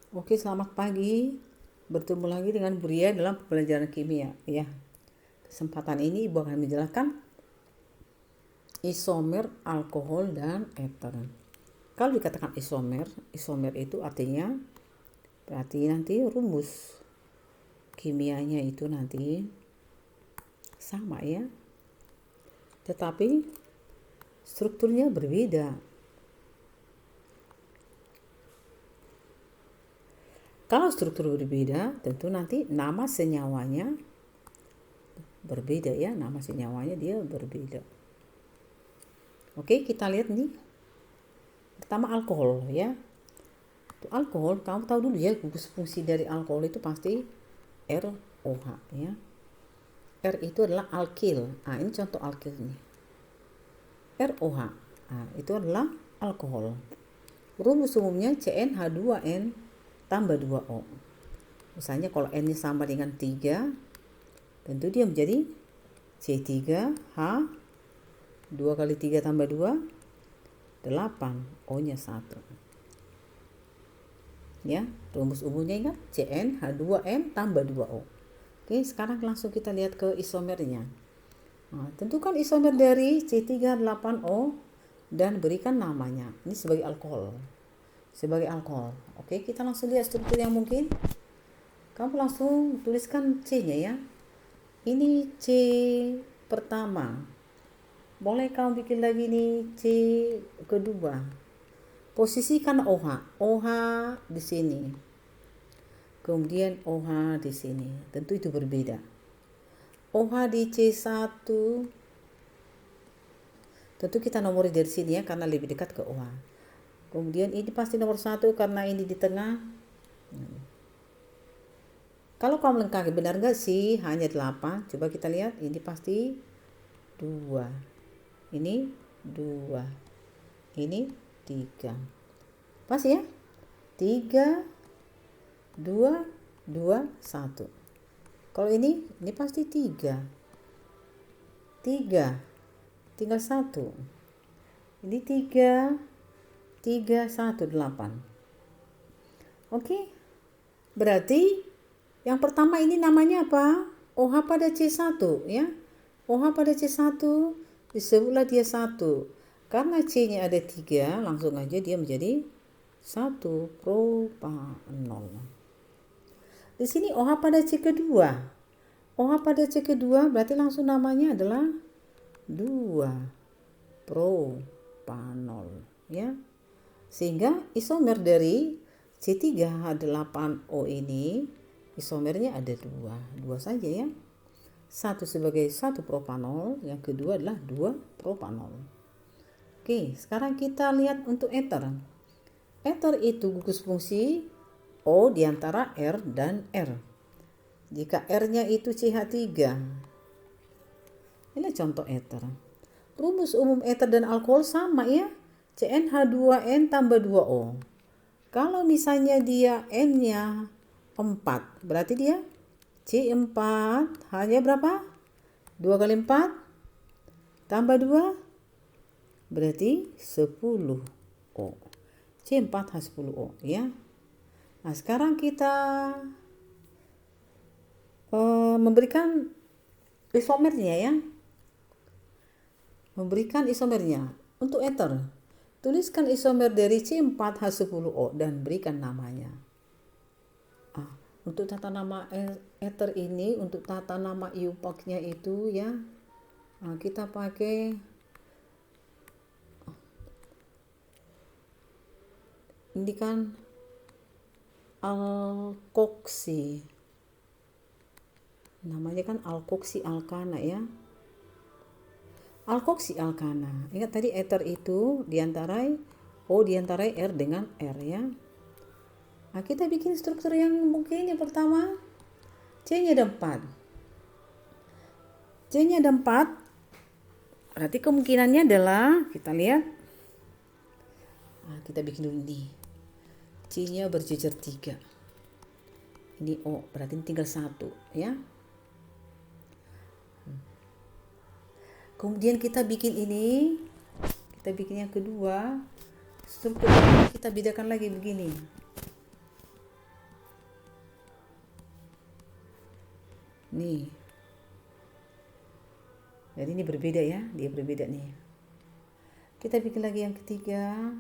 Oke, selamat pagi. Bertemu lagi dengan Buria dalam pembelajaran kimia, ya. Kesempatan ini Ibu akan menjelaskan isomer alkohol dan eter. Kalau dikatakan isomer, isomer itu artinya berarti nanti rumus kimianya itu nanti sama ya. Tetapi strukturnya berbeda. Kalau struktur berbeda, tentu nanti nama senyawanya berbeda ya, nama senyawanya dia berbeda. Oke, kita lihat nih. Pertama alkohol ya. Untuk alkohol, kamu tahu dulu ya gugus fungsi dari alkohol itu pasti ROH ya. R itu adalah alkil. Nah, ini contoh alkil nih. ROH. Nah, itu adalah alkohol. Rumus umumnya CnH2n tambah 2O. Misalnya kalau N-nya sama dengan 3, tentu dia menjadi C3H 2 kali 3 tambah 2, 8. O-nya 1. Ya, rumus umumnya ingat CnH2n tambah 2O. Oke, sekarang langsung kita lihat ke isomernya. Nah, tentukan isomer dari C3H8O dan berikan namanya. Ini sebagai alkohol. Oke, kita langsung lihat struktur yang mungkin. Kamu langsung tuliskan C-nya ya. Ini C pertama. Boleh kamu bikin lagi nih C kedua. Posisikan OH. OH di sini. Kemudian OH di sini. Tentu itu berbeda. OH di C1. Tentu kita nomori dari sini ya karena lebih dekat ke OH. Kemudian ini pasti nomor 1 karena ini di tengah. Kalau kamu lengkapi benar nggak sih hanya 8? Coba kita lihat, ini pasti 2. Ini 2. Ini 3. Pas ya? 3, 2, 2, 1. Kalau ini pasti 3. 3. Tinggal 1. Ini 3, 3, 1, 8. Oke. Berarti yang pertama ini namanya apa? OH pada C1 ya. OH pada C1 disebutlah dia 1. Karena C-nya ada 3, langsung aja dia menjadi 1 propanol. Di sini OH pada C kedua. OH pada C kedua berarti langsung namanya adalah 2 propanol ya. Sehingga isomer dari C3H8O ini isomernya ada 2 saja ya. Satu sebagai 1 propanol, yang kedua adalah 2 propanol. Oke, sekarang kita lihat untuk eter. Eter itu gugus fungsi O diantara R dan R. Jika R-nya itu CH3. Ini contoh eter. Rumus umum eter dan alkohol sama ya. CnH2n tambah 2O. Kalau misalnya dia N-nya 4, berarti dia C4 hanya berapa? 2 kali 4 tambah 2 berarti 10O. C4H10O ya. Nah, sekarang kita memberikan isomernya ya. Untuk eter. Tuliskan isomer dari C4H10O dan berikan namanya. Untuk tata nama eter ini, untuk tata nama IUPAC-nya itu ya, kita pakai ini kan alkoksi. Namanya kan alkoksi alkana ya. Alkoksi alkana. Ingat tadi eter itu diantarai O diantarai R dengan R ya. Nah, kita bikin struktur yang mungkin yang pertama C-nya ada 4. C-nya ada 4. Berarti kemungkinannya adalah kita lihat. Nah, kita bikin dulu nih. C-nya berjejer 3. Ini O, berarti tinggal 1 ya. Kemudian kita bikin ini. Kita bikin yang kedua. Struktur kita bedakan lagi begini. nih. Jadi ini berbeda ya, dia berbeda nih. Kita bikin lagi yang ketiga.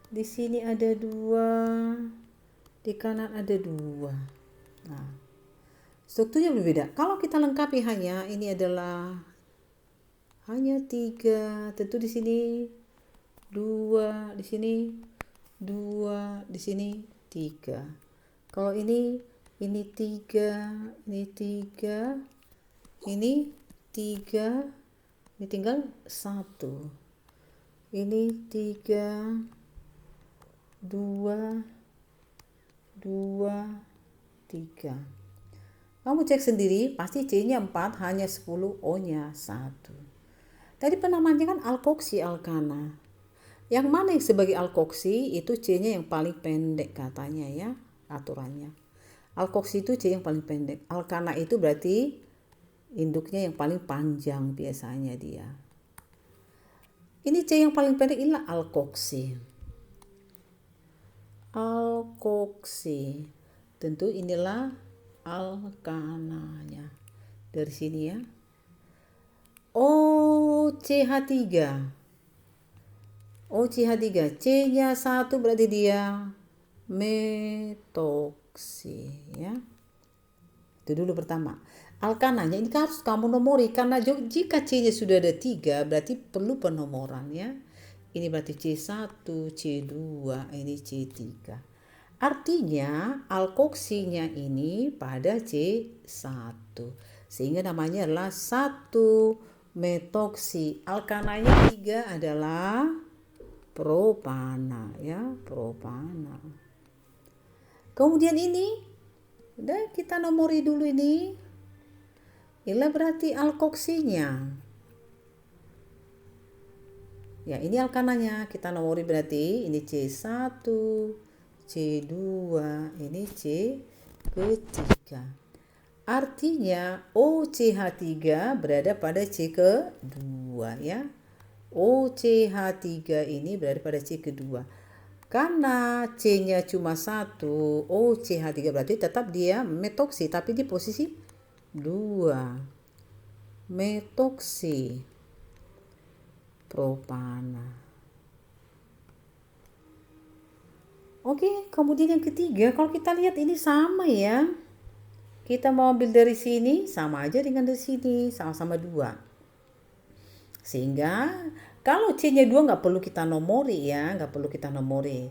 Di sini ada 2, di kanan ada 2. Nah, strukturnya berbeda. Kalau kita lengkapi hanya ini adalah hanya 3. Tentu di sini 2, di sini 2, di sini 3. Kalau ini 3, ini 3, ini 3, ini tinggal 1. Ini 3, 2, 2, 3. Kamu cek sendiri, pasti C-nya 4, hanya 10, O-nya 1. Tadi penamaannya kan alkoksi alkana. Yang mana yang sebagai alkoksi itu C-nya yang paling pendek katanya ya, aturannya. Alkoksi itu C yang paling pendek. Alkana itu berarti induknya yang paling panjang biasanya dia. Ini C yang paling pendek, inilah alkoksi. Alkoksi. Tentu inilah alkananya. Dari sini ya. OCH3. OCH3. C-nya 1 berarti dia metoksi ya. Itu dulu pertama. Alkananya ini harus kamu nomori karena jika C-nya sudah ada 3 berarti perlu penomoran ya. Ini berarti C1, C2, ini C3. Artinya alkoksinya ini pada C1. Sehingga namanya adalah 1 metoksi. Alkananya 3 adalah propana ya, propana. Kemudian ini udah kita nomori dulu ini. Inilah berarti alkoksinya. Ya, ini alkananya. Kita nomori berarti ini C1, C2, ini C ketiga. Artinya OCH3 berada pada C kedua ya. OCH3 ini berada pada C kedua. Karena C-nya cuma 1, OCH3 berarti tetap dia metoksi tapi di posisi 2. Metoksi propana. Oke, kemudian yang ketiga, kalau kita lihat ini sama ya. Kita mau ambil dari sini, sama aja dengan dari sini, sama-sama 2. Sehingga kalau C-nya 2 nggak perlu kita nomori ya, nggak perlu kita nomori.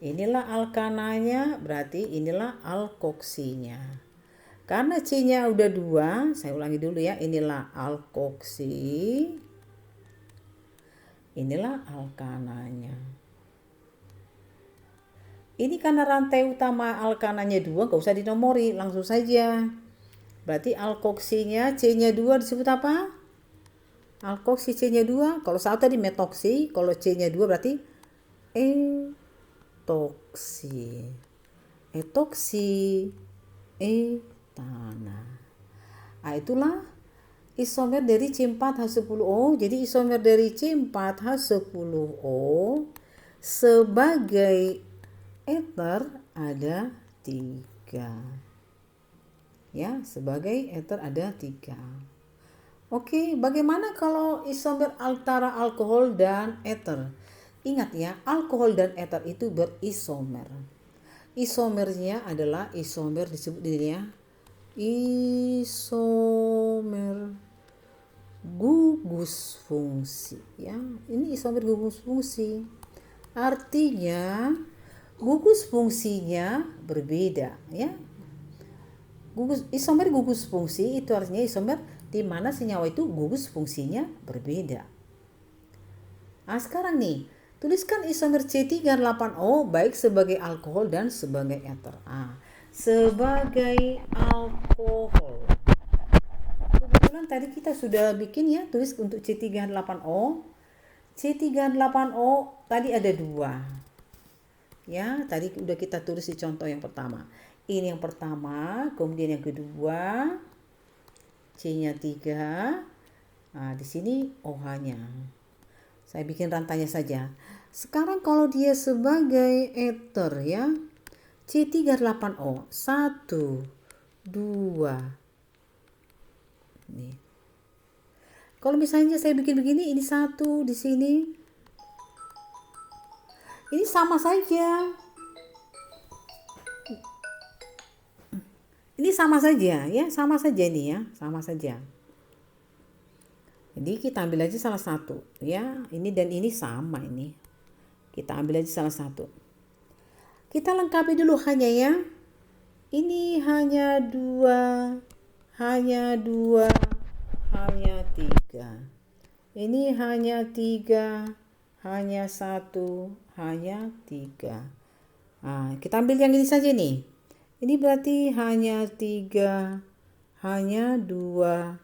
Inilah alkananya, berarti inilah alkoksinya. Karena C-nya udah 2, saya ulangi dulu ya, inilah alkoksi. Inilah alkananya. Ini karena rantai utama alkananya 2, gak usah dinomori, langsung saja. Berarti alkoksinya C-nya 2 disebut apa? Alkoksi C-nya 2. Kalau satu tadi metoksi, kalau C-nya 2 berarti etoksi. Etoksi etana. Nah, itulah isomer dari C4H10O. Jadi isomer dari C4H10O sebagai ether ada 3. Ya, sebagai ether ada 3. Oke, bagaimana kalau isomer antara alkohol dan ether? Ingat ya, alkohol dan ether itu berisomer. Isomernya adalah isomer disebut ini ya. Isomer gugus fungsi ya. Ini isomer gugus fungsi. Artinya gugus fungsinya berbeda ya. Isomer gugus fungsi itu artinya isomer di mana senyawa itu gugus fungsinya berbeda. Nah, sekarang nih, tuliskan isomer C3H8O baik sebagai alkohol dan sebagai ether. Sebagai alkohol. Kebetulan tadi kita sudah bikin ya, tulis untuk C3H8O. C3H8O tadi ada 2. Ya, tadi udah kita tulis di contoh yang pertama. Ini yang pertama, kemudian yang kedua C-nya 3. Nah, di sini OH-nya. Saya bikin rantainya saja. Sekarang kalau dia sebagai ether ya, C3H8O 1, 2, nih. Kalau misalnya saya bikin begini, ini 1 di sini, ini sama saja. Ini sama saja ya, sama saja ini ya, sama saja. Jadi kita ambil aja salah satu ya, ini dan ini sama ini. Kita ambil aja salah satu. Kita lengkapi dulu hanya ya. Ini hanya 2, hanya 2, hanya 3. Ini hanya 3, hanya 1, hanya 3. Nah, kita ambil yang ini saja nih. Ini berarti hanya 3, hanya 2,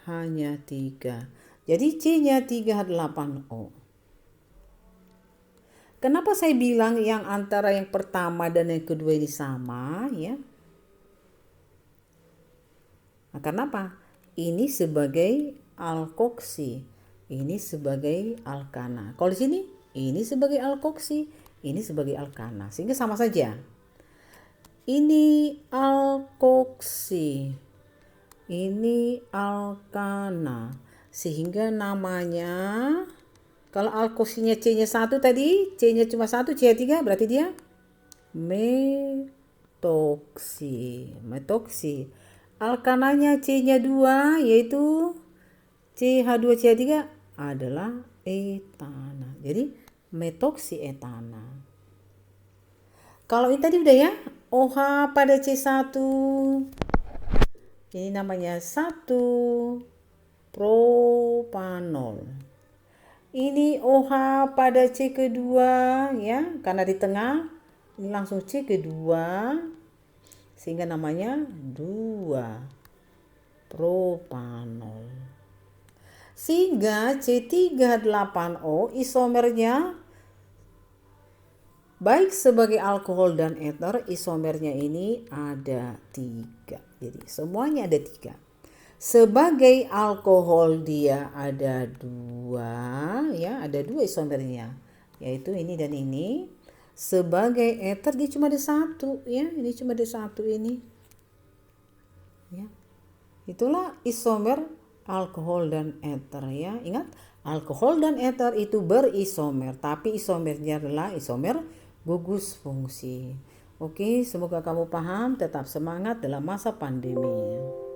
hanya 3. Jadi C-nya 38O. Kenapa saya bilang yang antara yang pertama dan yang kedua ini sama ya? Nah, kenapa? Ini sebagai alkoksi, ini sebagai alkana. Kalau di sini, ini sebagai alkoksi, ini sebagai alkana. Sehingga sama saja. Ini alkoksi, ini alkana. Sehingga namanya, kalau alkoksinya C-nya 1 tadi, C-nya cuma 1, C-nya 3, berarti dia metoksi. Metoksi. Alkananya C-nya 2, yaitu CH2CH3 adalah etana. Jadi metoksi etana. Kalau ini tadi udah ya, OH pada C1. Ini namanya 1 propanol. Ini OH pada C kedua ya, karena di tengah ini langsung C kedua sehingga namanya 2 propanol. Sehingga C38O isomernya baik sebagai alkohol dan ether, isomernya ini ada 3. Jadi semuanya ada 3. Sebagai alkohol dia ada 2 ya, ada 2 isomernya, yaitu ini dan ini. Sebagai ether dia cuma ada 1 ya, ini cuma ada 1 ini. Ya. Itulah isomer alkohol dan ether ya. Ingat, alkohol dan ether itu berisomer, tapi isomernya adalah isomer gugus fungsi. Oke, semoga kamu paham, tetap semangat dalam masa pandemi.